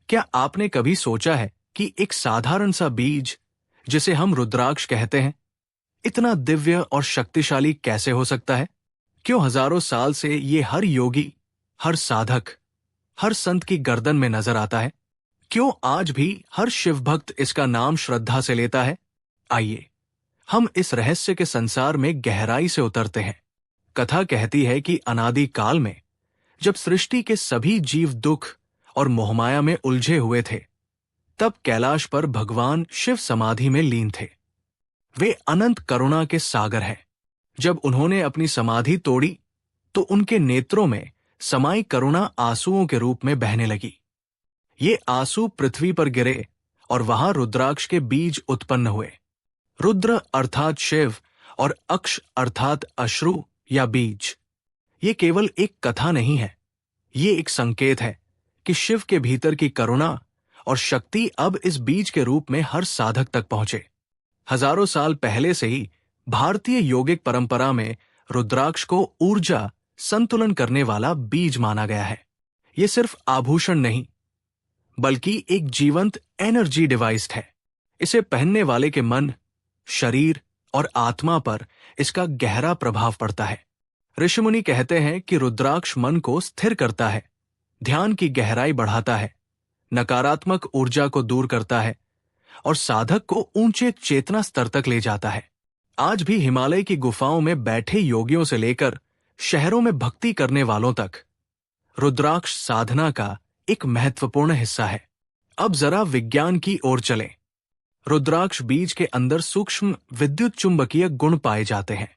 क्या आपने कभी सोचा है कि एक साधारण सा बीज, जिसे हम रुद्राक्ष कहते हैं, इतना दिव्य और शक्तिशाली कैसे हो सकता है? क्यों हजारों साल से ये हर योगी, हर साधक, हर संत की गर्दन में नजर आता है? क्यों आज भी हर शिव भक्त इसका नाम श्रद्धा से लेता है? आइए, हम इस रहस्य के संसार में गहराई से उतरते हैं। कथा कहती है कि अनादि काल में, जब सृष्टि के सभी जीव दुख और मोहमाया में उलझे हुए थे, तब कैलाश पर भगवान शिव समाधि में लीन थे। वे अनंत करुणा के सागर हैं। जब उन्होंने अपनी समाधि तोड़ी, तो उनके नेत्रों में समाई करुणा आंसुओं के रूप में बहने लगी। ये आंसू पृथ्वी पर गिरे और वहां रुद्राक्ष के बीज उत्पन्न हुए। रुद्र अर्थात शिव और अक्ष अर्थात अश्रु या बीज। ये केवल एक कथा नहीं है, ये एक संकेत है कि शिव के भीतर की करुणा और शक्ति अब इस बीज के रूप में हर साधक तक पहुंचे। हजारों साल पहले से ही भारतीय योगिक परंपरा में रुद्राक्ष को ऊर्जा संतुलन करने वाला बीज माना गया है। ये सिर्फ आभूषण नहीं, बल्कि एक जीवंत एनर्जी डिवाइस है। इसे पहनने वाले के मन, शरीर और आत्मा पर इसका गहरा प्रभाव पड़ता है। ऋषिमुनि कहते हैं कि रुद्राक्ष मन को स्थिर करता है, ध्यान की गहराई बढ़ाता है, नकारात्मक ऊर्जा को दूर करता है और साधक को ऊंचे चेतना स्तर तक ले जाता है। आज भी हिमालय की गुफाओं में बैठे योगियों से लेकर शहरों में भक्ति करने वालों तक रुद्राक्ष साधना का एक महत्वपूर्ण हिस्सा है। अब जरा विज्ञान की ओर चलें। रुद्राक्ष बीज के अंदर सूक्ष्म विद्युत चुंबकीय गुण पाए जाते हैं।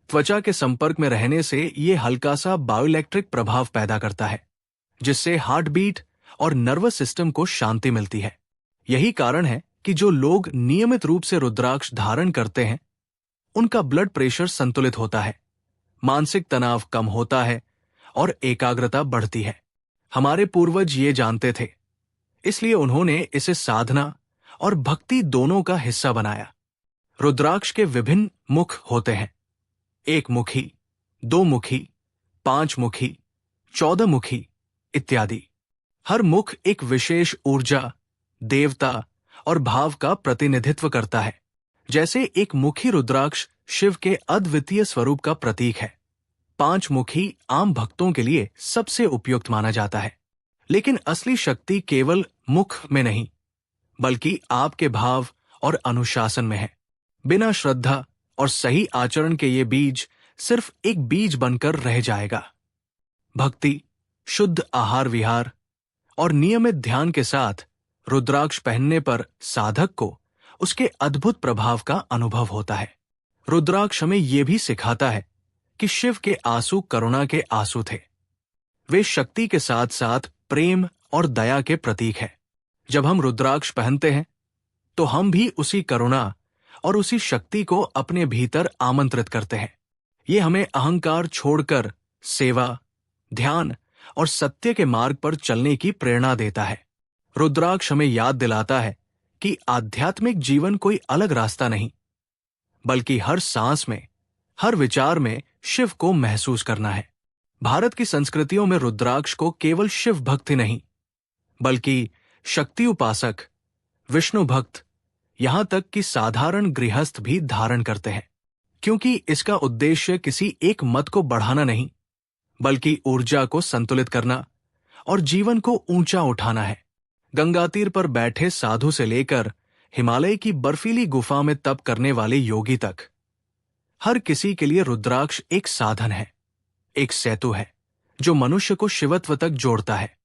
त्वचा के संपर्क में रहने से ये हल्का सा बायोइलेक्ट्रिक प्रभाव पैदा करता है, जिससे हार्ट बीट और नर्वस सिस्टम को शांति मिलती है। यही कारण है कि जो लोग नियमित रूप से रुद्राक्ष धारण करते हैं, उनका ब्लड प्रेशर संतुलित होता है, मानसिक तनाव कम होता है और एकाग्रता बढ़ती है। हमारे पूर्वज ये जानते थे, इसलिए उन्होंने इसे साधना और भक्ति दोनों का हिस्सा बनाया। रुद्राक्ष के विभिन्न मुख होते हैं, एक मुखी, दो मुखी, पांच मुखी, 14 मुखी इत्यादि। हर मुख एक विशेष ऊर्जा, देवता और भाव का प्रतिनिधित्व करता है। जैसे एक मुखी रुद्राक्ष शिव के अद्वितीय स्वरूप का प्रतीक है। 5 मुखी आम भक्तों के लिए सबसे उपयुक्त माना जाता है। लेकिन असली शक्ति केवल मुख में नहीं, बल्कि आपके भाव और अनुशासन में है। बिना श्रद्धा और सही आचरण के ये बीज सिर्फ एक बीज बनकर रह जाएगा। भक्ति, शुद्ध आहार विहार और नियमित ध्यान के साथ रुद्राक्ष पहनने पर साधक को उसके अद्भुत प्रभाव का अनुभव होता है। रुद्राक्ष हमें यह भी सिखाता है कि शिव के आंसू करुणा के आंसू थे। वे शक्ति के साथ साथ प्रेम और दया के प्रतीक है। जब हम रुद्राक्ष पहनते हैं, तो हम भी उसी करुणा और उसी शक्ति को अपने भीतर आमंत्रित करते हैं। ये हमें अहंकार छोड़कर सेवा, ध्यान और सत्य के मार्ग पर चलने की प्रेरणा देता है। रुद्राक्ष हमें याद दिलाता है कि आध्यात्मिक जीवन कोई अलग रास्ता नहीं, बल्कि हर सांस में, हर विचार में शिव को महसूस करना है। भारत की संस्कृतियों में रुद्राक्ष को केवल शिव भक्त ही नहीं, बल्कि शक्ति उपासक, विष्णु भक्त, यहां तक कि साधारण गृहस्थ भी धारण करते हैं, क्योंकि इसका उद्देश्य किसी एक मत को बढ़ाना नहीं, बल्कि ऊर्जा को संतुलित करना और जीवन को ऊंचा उठाना है। गंगा तीर पर बैठे साधु से लेकर हिमालय की बर्फीली गुफा में तप करने वाले योगी तक, हर किसी के लिए रुद्राक्ष एक साधन है, एक सेतु है जो मनुष्य को शिवत्व तक जोड़ता है।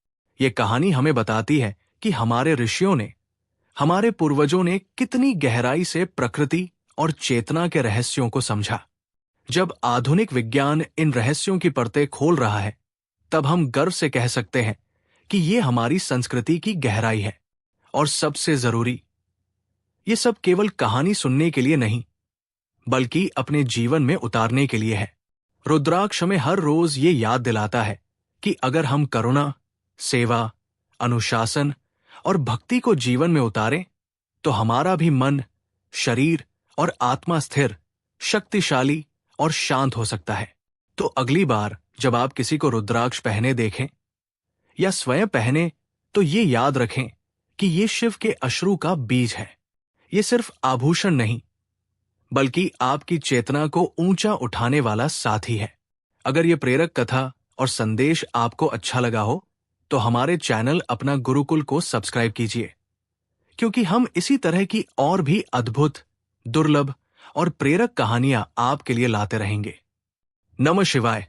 ये कहानी हमें बताती है कि हमारे ऋषियों ने, हमारे पूर्वजों ने कितनी गहराई से प्रकृति और चेतना के रहस्यों को समझा। जब आधुनिक विज्ञान इन रहस्यों की परतें खोल रहा है, तब हम गर्व से कह सकते हैं कि ये हमारी संस्कृति की गहराई है। और सबसे जरूरी, ये सब केवल कहानी सुनने के लिए नहीं, बल्कि अपने जीवन में उतारने के लिए है। रुद्राक्ष हमें हर रोज ये याद दिलाता है कि अगर हम करुणा, सेवा, अनुशासन और भक्ति को जीवन में उतारें, तो हमारा भी मन, शरीर और आत्मा स्थिर, शक्तिशाली और शांत हो सकता है। तो अगली बार जब आप किसी को रुद्राक्ष पहने देखें या स्वयं पहने, तो ये याद रखें कि ये शिव के अश्रु का बीज है। ये सिर्फ आभूषण नहीं, बल्कि आपकी चेतना को ऊंचा उठाने वाला साथी है। अगर ये प्रेरक कथा और संदेश आपको अच्छा लगा हो तो हमारे चैनल अपना गुरुकुल को सब्सक्राइब कीजिए, क्योंकि हम इसी तरह की और भी अद्भुत, दुर्लभ और प्रेरक कहानियां आपके लिए लाते रहेंगे। नमः शिवाय।